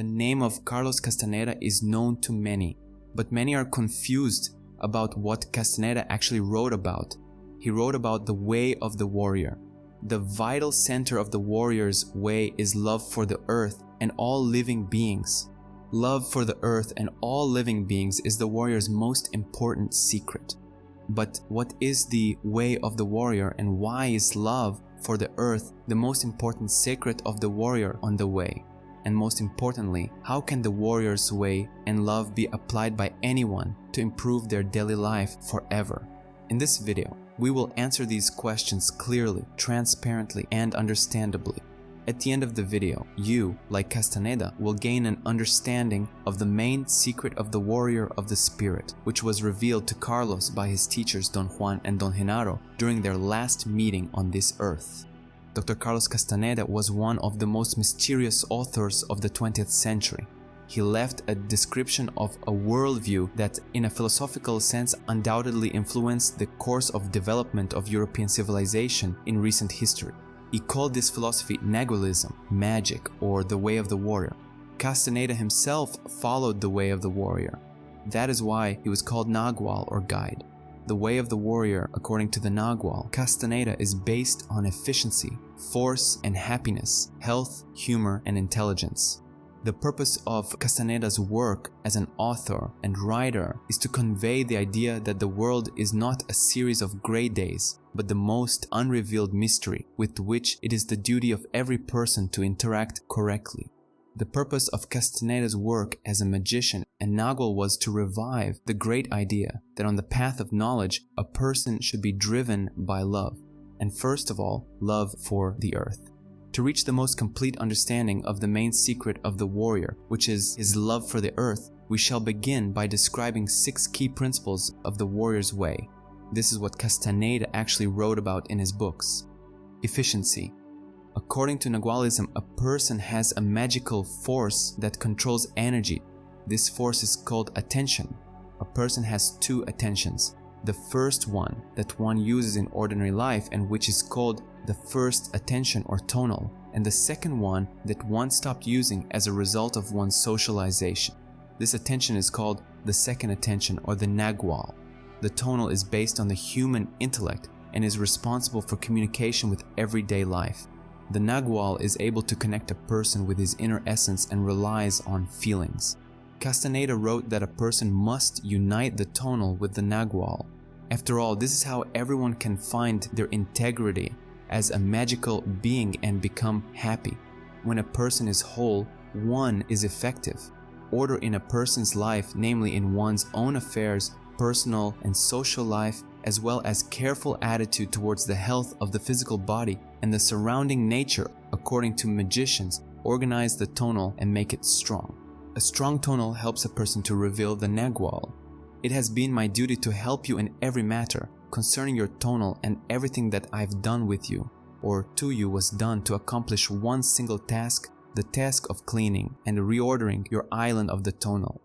The name of Carlos Castaneda is known to many, but many are confused about what Castaneda actually wrote about. He wrote about the way of the warrior. The vital center of the warrior's way is love for the earth and all living beings. Love for the earth and all living beings is the warrior's most important secret. But what is the way of the warrior, and why is love for the earth the most important secret of the warrior on the way? And most importantly, how can the warrior's way and love be applied by anyone to improve their daily life forever? In this video, we will answer these questions clearly, transparently, and understandably. At the end of the video, you, like Castaneda, will gain an understanding of the main secret of the warrior of the spirit, which was revealed to Carlos by his teachers Don Juan and Don Genaro during their last meeting on this earth. Dr. Carlos Castaneda was one of the most mysterious authors of the 20th century. He left a description of a worldview that, in a philosophical sense, undoubtedly influenced the course of development of European civilization in recent history. He called this philosophy Nagualism, magic, or the way of the warrior. Castaneda himself followed the way of the warrior. That is why he was called Nagual, or guide. The way of the warrior, according to the Nagual, Castaneda, is based on efficiency, force and happiness, health, humor, and intelligence. The purpose of Castaneda's work as an author and writer is to convey the idea that the world is not a series of gray days, but the most unrevealed mystery with which it is the duty of every person to interact correctly. The purpose of Castaneda's work as a magician and Nagual was to revive the great idea that on the path of knowledge, a person should be driven by love, and first of all, love for the earth. To reach the most complete understanding of the main secret of the warrior, which is his love for the earth, we shall begin by describing 6 key principles of the warrior's way. This is what Castaneda actually wrote about in his books. Efficiency. According to Nagualism, a person has a magical force that controls energy. This force is called attention. A person has 2 attentions. The first one that one uses in ordinary life and which is called the first attention or tonal, and the second one that one stopped using as a result of one's socialization. This attention is called the second attention or the Nagual. The tonal is based on the human intellect and is responsible for communication with everyday life. The Nagual is able to connect a person with his inner essence and relies on feelings. Castaneda wrote that a person must unite the tonal with the Nagual. After all, this is how everyone can find their integrity as a magical being and become happy. When a person is whole, one is effective. Order in a person's life, namely in one's own affairs, personal and social life, as well as careful attitude towards the health of the physical body and the surrounding nature, according to magicians, organize the tonal and make it strong. A strong tonal helps a person to reveal the Nagual. It has been my duty to help you in every matter concerning your tonal, and everything that I've done with you or to you was done to accomplish one single task, the task of cleaning and reordering your island of the tonal.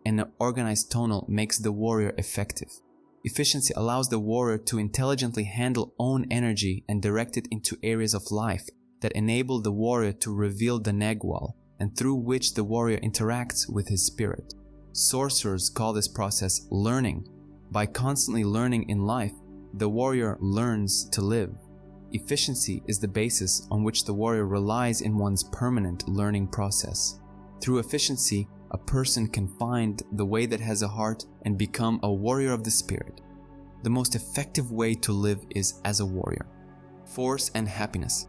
An organized tonal makes the warrior effective. Efficiency allows the warrior to intelligently handle own energy and direct it into areas of life that enable the warrior to reveal the Nagual, and through which the warrior interacts with his spirit. Sorcerers call this process learning. By constantly learning in life, the warrior learns to live. Efficiency is the basis on which the warrior relies in one's permanent learning process. Through efficiency, a person can find the way that has a heart and become a warrior of the spirit. The most effective way to live is as a warrior. Force and happiness.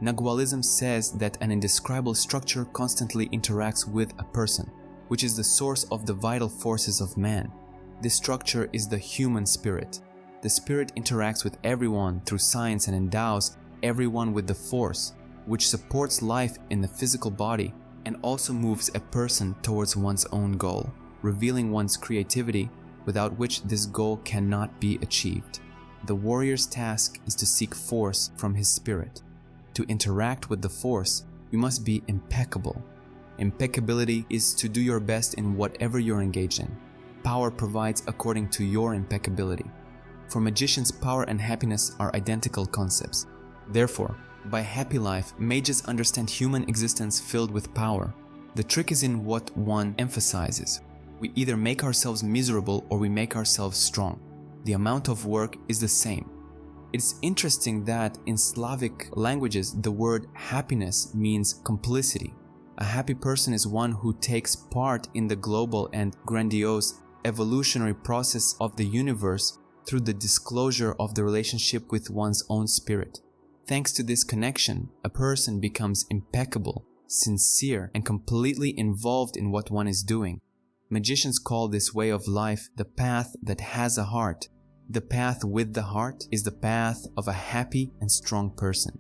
Nagualism says that an indescribable structure constantly interacts with a person, which is the source of the vital forces of man. This structure is the human spirit. The spirit interacts with everyone through science and endows everyone with the force, which supports life in the physical body and also moves a person towards one's own goal, revealing one's creativity, without which this goal cannot be achieved. The warrior's task is to seek force from his spirit. To interact with the force, you must be impeccable. Impeccability is to do your best in whatever you're engaged in. Power provides according to your impeccability. For magicians, power and happiness are identical concepts. Therefore, by happy life, mages understand human existence filled with power. The trick is in what one emphasizes. We either make ourselves miserable or we make ourselves strong. The amount of work is the same. It's interesting that in Slavic languages, the word happiness means complicity. A happy person is one who takes part in the global and grandiose evolutionary process of the universe through the disclosure of the relationship with one's own spirit. Thanks to this connection, a person becomes impeccable, sincere, and completely involved in what one is doing. Magicians call this way of life the path that has a heart. The path with the heart is the path of a happy and strong person.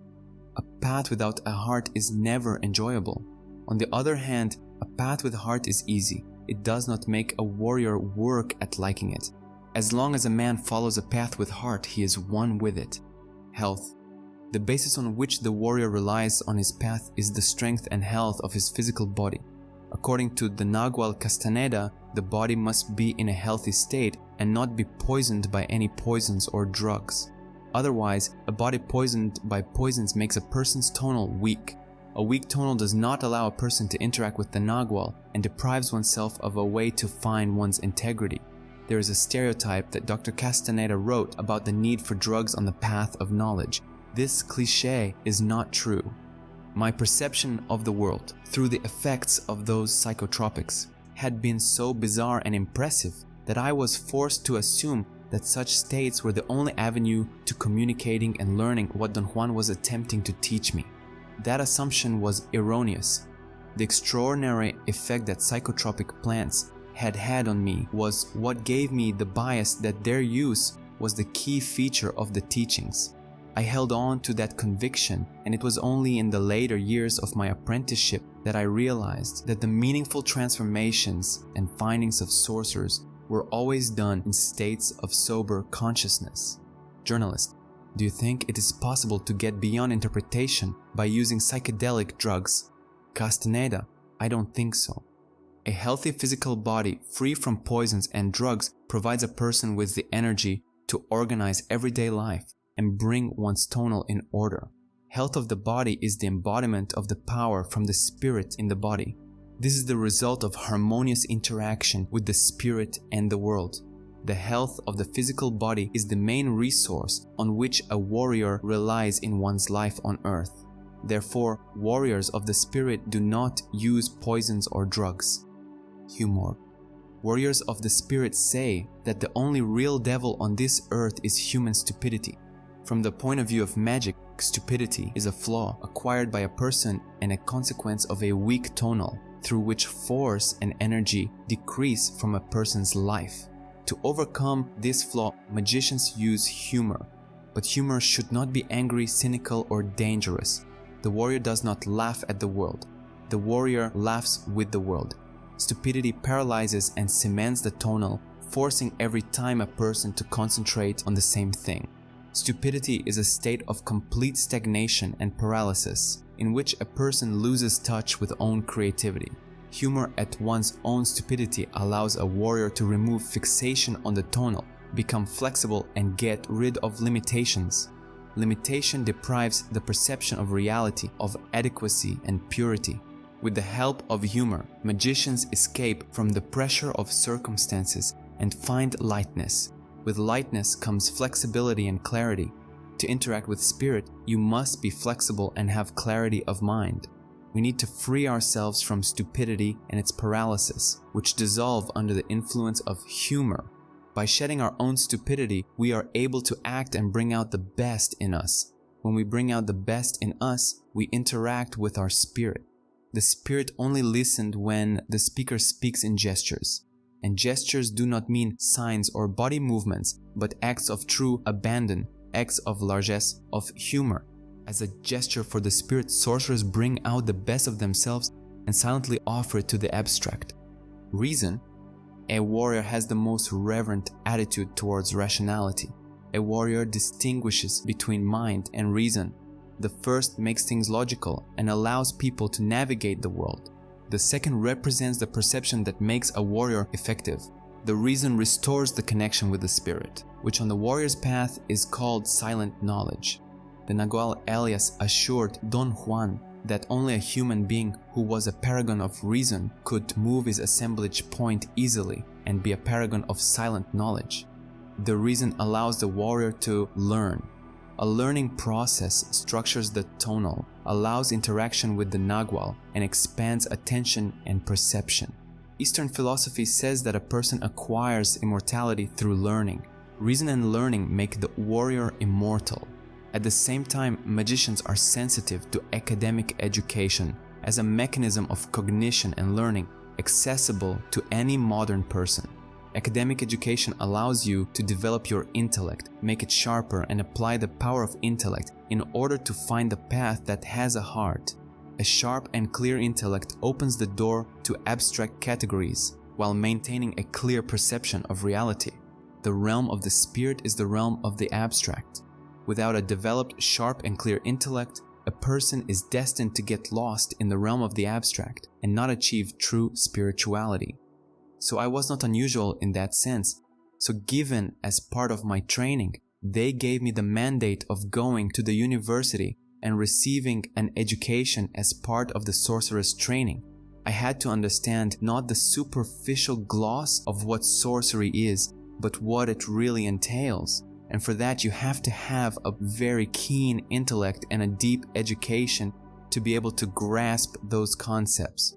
A path without a heart is never enjoyable. On the other hand, a path with a heart is easy. It does not make a warrior work at liking it. As long as a man follows a path with heart, he is one with it. Health. The basis on which the warrior relies on his path is the strength and health of his physical body. According to the Carlos Castaneda, the body must be in a healthy state and not be poisoned by any poisons or drugs. Otherwise, a body poisoned by poisons makes a person's tonal weak. A weak tonal does not allow a person to interact with the Nagual and deprives oneself of a way to find one's integrity. There is a stereotype that Dr. Castaneda wrote about the need for drugs on the path of knowledge. This cliché is not true. My perception of the world, through the effects of those psychotropics, had been so bizarre and impressive that I was forced to assume that such states were the only avenue to communicating and learning what Don Juan was attempting to teach me. That assumption was erroneous. The extraordinary effect that psychotropic plants had on me was what gave me the bias that their use was the key feature of the teachings. I held on to that conviction, and it was only in the later years of my apprenticeship that I realized that the meaningful transformations and findings of sorcerers were always done in states of sober consciousness. Journalist, do you think it is possible to get beyond interpretation by using psychedelic drugs? Castaneda, I don't think so. A healthy physical body free from poisons and drugs provides a person with the energy to organize everyday life and bring one's tonal in order. Health of the body is the embodiment of the power from the spirit in the body. This is the result of harmonious interaction with the spirit and the world. The health of the physical body is the main resource on which a warrior relies in one's life on earth. Therefore, warriors of the spirit do not use poisons or drugs. Humor. Warriors of the spirit say that the only real devil on this earth is human stupidity. From the point of view of magic, stupidity is a flaw acquired by a person and a consequence of a weak tonal, through which force and energy decrease from a person's life. To overcome this flaw, magicians use humor. But humor should not be angry, cynical, or dangerous. The warrior does not laugh at the world. The warrior laughs with the world. Stupidity paralyzes and cements the tonal, forcing every time a person to concentrate on the same thing. Stupidity is a state of complete stagnation and paralysis, in which a person loses touch with own creativity. Humor at one's own stupidity allows a warrior to remove fixation on the tonal, become flexible, and get rid of limitations. Limitation deprives the perception of reality, of adequacy and purity. With the help of humor, magicians escape from the pressure of circumstances and find lightness. With lightness comes flexibility and clarity. To interact with spirit, you must be flexible and have clarity of mind. We need to free ourselves from stupidity and its paralysis, which dissolve under the influence of humor. By shedding our own stupidity, we are able to act and bring out the best in us. When we bring out the best in us, we interact with our spirit. The spirit only listened when the speaker speaks in gestures. And gestures do not mean signs or body movements, but acts of true abandon, acts of largesse, of humor. As a gesture for the spirit, sorcerers bring out the best of themselves and silently offer it to the abstract. Reason. A warrior has the most reverent attitude towards rationality. A warrior distinguishes between mind and reason. The first makes things logical and allows people to navigate the world. The second represents the perception that makes a warrior effective. The reason restores the connection with the spirit, which on the warrior's path is called silent knowledge. The Nagual Elias assured Don Juan that only a human being who was a paragon of reason could move his assemblage point easily and be a paragon of silent knowledge. The reason allows the warrior to learn. A learning process structures the tonal, allows interaction with the Nagual, and expands attention and perception. Eastern philosophy says that a person acquires immortality through learning. Reason and learning make the warrior immortal. At the same time, magicians are sensitive to academic education as a mechanism of cognition and learning accessible to any modern person. Academic education allows you to develop your intellect, make it sharper, and apply the power of intellect in order to find the path that has a heart. A sharp and clear intellect opens the door to abstract categories while maintaining a clear perception of reality. The realm of the spirit is the realm of the abstract. Without a developed, sharp, and clear intellect, a person is destined to get lost in the realm of the abstract and not achieve true spirituality. So I was not unusual in that sense. So given as part of my training, they gave me the mandate of going to the university and receiving an education as part of the sorcerer's training. I had to understand not the superficial gloss of what sorcery is, but what it really entails. And for that you have to have a very keen intellect and a deep education to be able to grasp those concepts.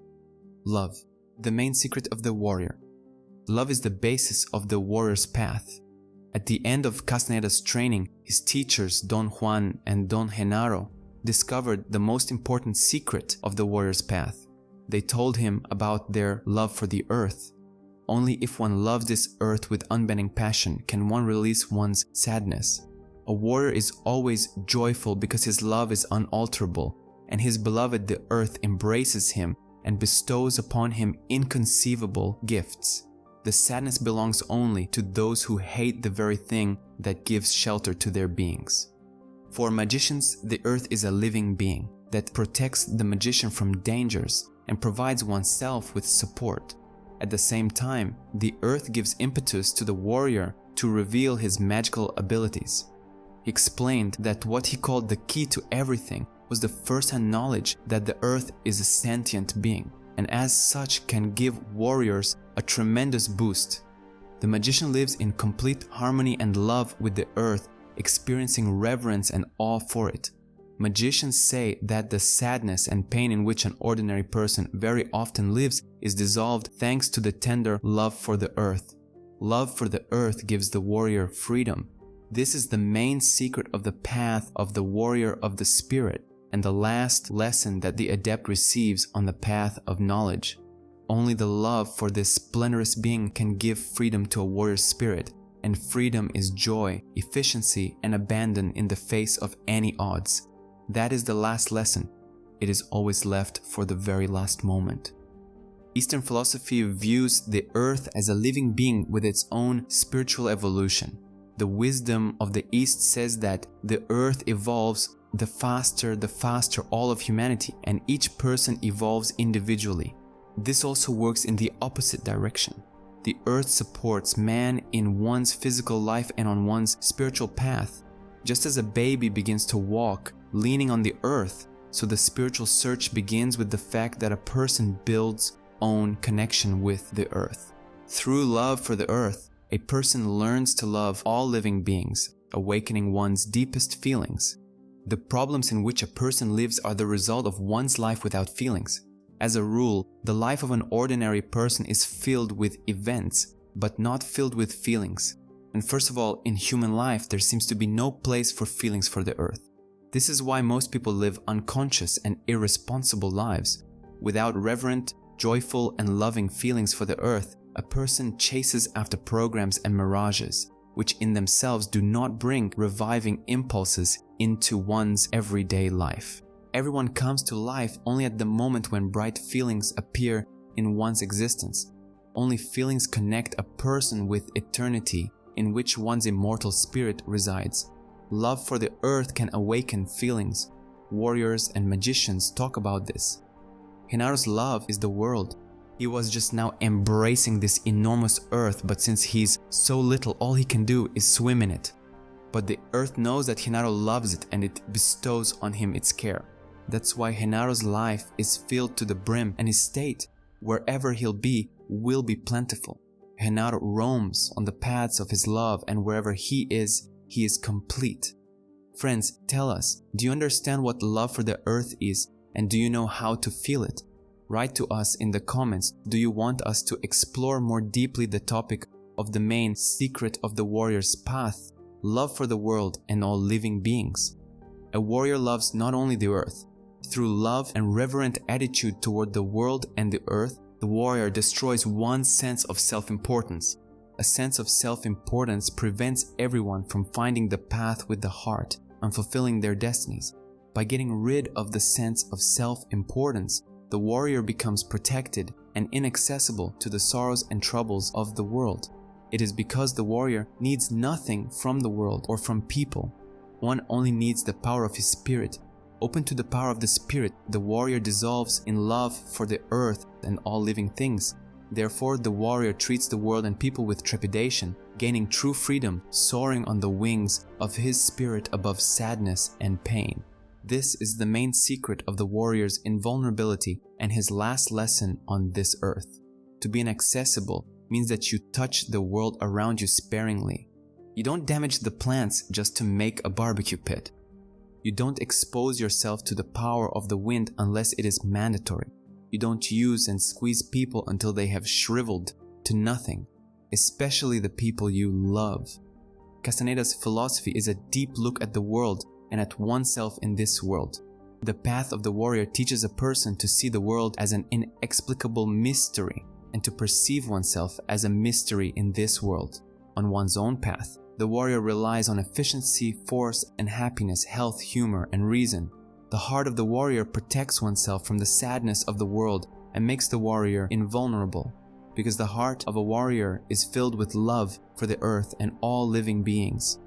Love, the main secret of the warrior. Love is the basis of the warrior's path. At the end of Castaneda's training, his teachers Don Juan and Don Genaro discovered the most important secret of the warrior's path. They told him about their love for the earth. Only if one loves this earth with unbending passion can one release one's sadness. A warrior is always joyful because his love is unalterable, and his beloved the earth embraces him and bestows upon him inconceivable gifts. The sadness belongs only to those who hate the very thing that gives shelter to their beings. For magicians, the earth is a living being that protects the magician from dangers and provides oneself with support. At the same time, the earth gives impetus to the warrior to reveal his magical abilities. He explained that what he called the key to everything was the first-hand knowledge that the earth is a sentient being, and as such can give warriors a tremendous boost. The magician lives in complete harmony and love with the earth, experiencing reverence and awe for it. Magicians say that the sadness and pain in which an ordinary person very often lives is dissolved thanks to the tender love for the earth. Love for the earth gives the warrior freedom. This is the main secret of the path of the warrior of the spirit, and the last lesson that the adept receives on the path of knowledge. Only the love for this splendorous being can give freedom to a warrior's spirit, and freedom is joy, efficiency, and abandon in the face of any odds. That is the last lesson. It is always left for the very last moment. Eastern philosophy views the earth as a living being with its own spiritual evolution. The wisdom of the East says that the earth evolves the faster all of humanity, and each person evolves individually. This also works in the opposite direction. The earth supports man in one's physical life and on one's spiritual path. Just as a baby begins to walk leaning on the earth, so the spiritual search begins with the fact that a person builds own connection with the earth. Through love for the earth, a person learns to love all living beings, awakening one's deepest feelings. The problems in which a person lives are the result of one's life without feelings. As a rule, the life of an ordinary person is filled with events, but not filled with feelings. And first of all, in human life, there seems to be no place for feelings for the earth. This is why most people live unconscious and irresponsible lives. Without reverent, joyful, and loving feelings for the earth, a person chases after programs and mirages, which in themselves do not bring reviving impulses into one's everyday life. Everyone comes to life only at the moment when bright feelings appear in one's existence. Only feelings connect a person with eternity, in which one's immortal spirit resides. Love for the earth can awaken feelings. Warriors and magicians talk about this. Genaro's love is the world. He was just now embracing this enormous earth, but since he's so little, all he can do is swim in it. But the earth knows that Genaro loves it and it bestows on him its care. That's why Genaro's life is filled to the brim, and his state, wherever he'll be, will be plentiful. Genaro roams on the paths of his love, and wherever he is complete. Friends, tell us, do you understand what love for the earth is, and do you know how to feel it? Write to us in the comments, do you want us to explore more deeply the topic of the main secret of the warrior's path, love for the world and all living beings? A warrior loves not only the earth. Through love and reverent attitude toward the world and the earth, the warrior destroys one's sense of self-importance. A sense of self-importance prevents everyone from finding the path with the heart and fulfilling their destinies. By getting rid of the sense of self-importance, the warrior becomes protected and inaccessible to the sorrows and troubles of the world. It is because the warrior needs nothing from the world or from people. One only needs the power of his spirit. Open to the power of the spirit, the warrior dissolves in love for the earth and all living things. Therefore, the warrior treats the world and people with trepidation, gaining true freedom, soaring on the wings of his spirit above sadness and pain. This is the main secret of the warrior's invulnerability and his last lesson on this earth. To be inaccessible means that you touch the world around you sparingly. You don't damage the plants just to make a barbecue pit. You don't expose yourself to the power of the wind unless it is mandatory. You don't use and squeeze people until they have shriveled to nothing, especially the people you love. Castaneda's philosophy is a deep look at the world and at oneself in this world. The path of the warrior teaches a person to see the world as an inexplicable mystery and to perceive oneself as a mystery in this world. On one's own path, the warrior relies on efficiency, force, and happiness, health, humor, and reason. The heart of the warrior protects oneself from the sadness of the world and makes the warrior invulnerable, because the heart of a warrior is filled with love for the earth and all living beings.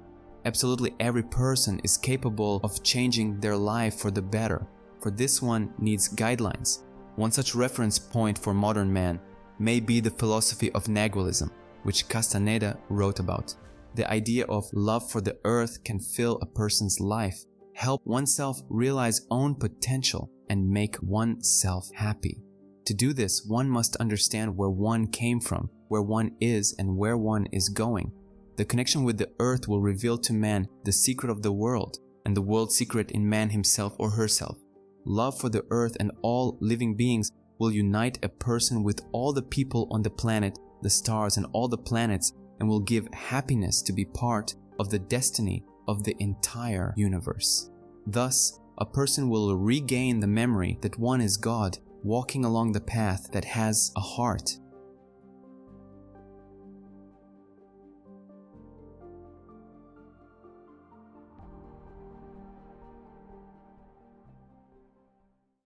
Absolutely every person is capable of changing their life for the better. For this one needs guidelines. One such reference point for modern man may be the philosophy of Nagualism, which Castaneda wrote about. The idea of love for the earth can fill a person's life, help oneself realize own potential, and make oneself happy. To do this, one must understand where one came from, where one is, and where one is going. The connection with the earth will reveal to man the secret of the world, and the world's secret in man himself or herself. Love for the earth and all living beings will unite a person with all the people on the planet, the stars, and all the planets, and will give happiness to be part of the destiny of the entire universe. Thus, a person will regain the memory that one is God, walking along the path that has a heart.